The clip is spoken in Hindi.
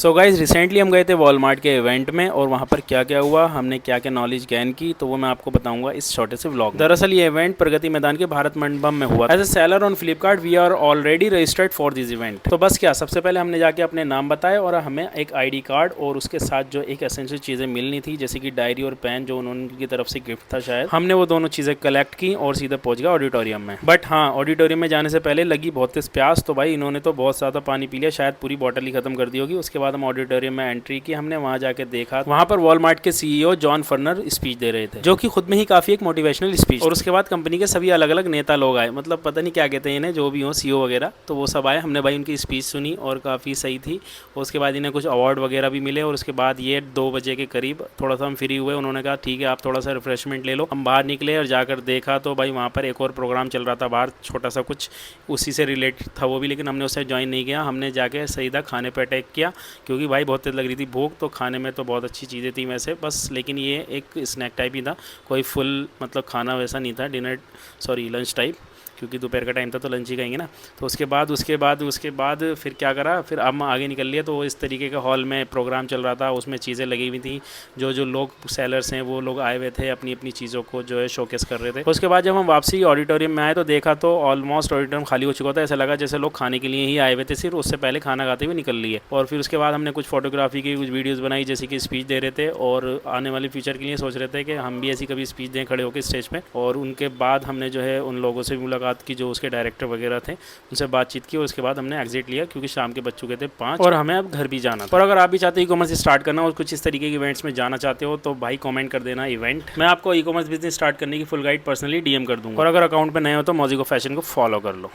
सो गाइज रिसेंटली हम गए थे वॉलमार्ट के इवेंट में और वहाँ पर क्या क्या हुआ, हमने क्या क्या नॉलेज गेन की, तो वो मैं आपको बताऊंगा इस छोटे से व्लॉग। दरअसल ये इवेंट प्रगति मैदान के भारत मंडपम में हुआ। As a seller on Flipkart we are already registered for this event. तो बस क्या, सबसे पहले हमने जाके अपने नाम बताए और हमें एक ID कार्ड और उसके साथ जो एक एसेंशियल चीज़ें मिलनी थी जैसे कि डायरी और पेन जो उनकी तरफ से गिफ्ट था शायद, हमने वो दोनों चीज़ें कलेक्ट की और सीधे पहुंच गया ऑडिटोरियम में। बट हाँ, ऑडिटोरियम में जाने से पहले लगी बहुत तेज प्यास, तो भाई इन्होंने तो बहुत ज़्यादा पानी पी लिया, शायद पूरी बॉटल ही खत्म कर दी होगी। उसके बाद हम ऑडिटोरियम में एंट्री की, हमने वहां जाके देखा, वहां पर वॉलमार्ट के CEO जॉन फर्नर स्पीच दे रहे थे जो कि खुद में ही काफी एक मोटिवेशनल स्पीच। और उसके बाद कंपनी के सभी अलग अलग नेता लोग आए, मतलब पता नहीं क्या कहते हैं इन्हें, जो भी हो CEO वगैरह, तो वो सब आए। हमने भाई उनकी स्पीच सुनी और काफ़ी सही थी। उसके बाद इन्हें कुछ अवार्ड वगैरह भी मिले और उसके बाद ये 2 बजे के करीब थोड़ा सा हम फ्री हुए। उन्होंने कहा ठीक है आप थोड़ा सा रिफ्रेशमेंट ले लो। हम बाहर निकले और जाकर देखा तो भाई वहाँ पर एक और प्रोग्राम चल रहा था बाहर, छोटा सा कुछ उसी से रिलेटेड था वो भी, लेकिन हमने उससे ज्वाइन नहीं किया। हमने जाके सीधा खाने पर अटैक किया क्योंकि भाई बहुत तेज लग रही थी भूख। तो खाने में तो बहुत अच्छी चीज़ें थी वैसे बस, लेकिन ये एक स्नैक टाइप ही था, कोई फुल मतलब खाना वैसा नहीं था, लंच टाइप, क्योंकि दोपहर का टाइम था तो लंच ही कहेंगे ना। तो उसके बाद फिर क्या करा, फिर हम आगे निकल लिए। तो इस तरीके का हॉल में प्रोग्राम चल रहा था, उसमें चीज़ें लगी हुई थी, जो लोग सेलर्स हैं वो लोग आए हुए थे, अपनी अपनी चीज़ों को जो है शोकेस कर रहे थे। उसके बाद जब हम वापसी ऑडिटोरियम में आए तो देखा तो ऑलमोस्ट ऑडिटोरियम खाली हो चुका था। ऐसा लगा जैसे लोग खाने के लिए ही आए हुए थे, सिर्फ उससे पहले खाना खाते हुए निकल लिए। और फिर उसके बाद हमने कुछ फोटोग्राफी की, कुछ वीडियोज़ बनाई जैसे कि स्पीच दे रहे थे और आने वाले फ्यूचर के लिए सोच रहे थे कि हम भी ऐसी कभी स्पीच दें खड़े होकर स्टेज पे। और उनके बाद हमने जो है उन लोगों से भी मुलाकात की जो उसके डायरेक्टर वगैरह थे, उनसे बातचीत की और उसके बाद हमने एग्जिट लिया क्योंकि शाम के बज चुके थे 5 और हमें अब घर भी जाना था। और अगर आप भी चाहते हो ई-कॉमर्स स्टार्ट करना और कुछ इस तरीके के इवेंट्स में जाना चाहते हो तो भाई कमेंट कर देना इवेंट, मैं आपको ई-कॉमर्स बिजनेस स्टार्ट करने की फुल गाइड पर्सनली DM कर दूंगा। और अगर अकाउंट पे नए हो तो मोज़िको फैशन को फॉलो कर लो।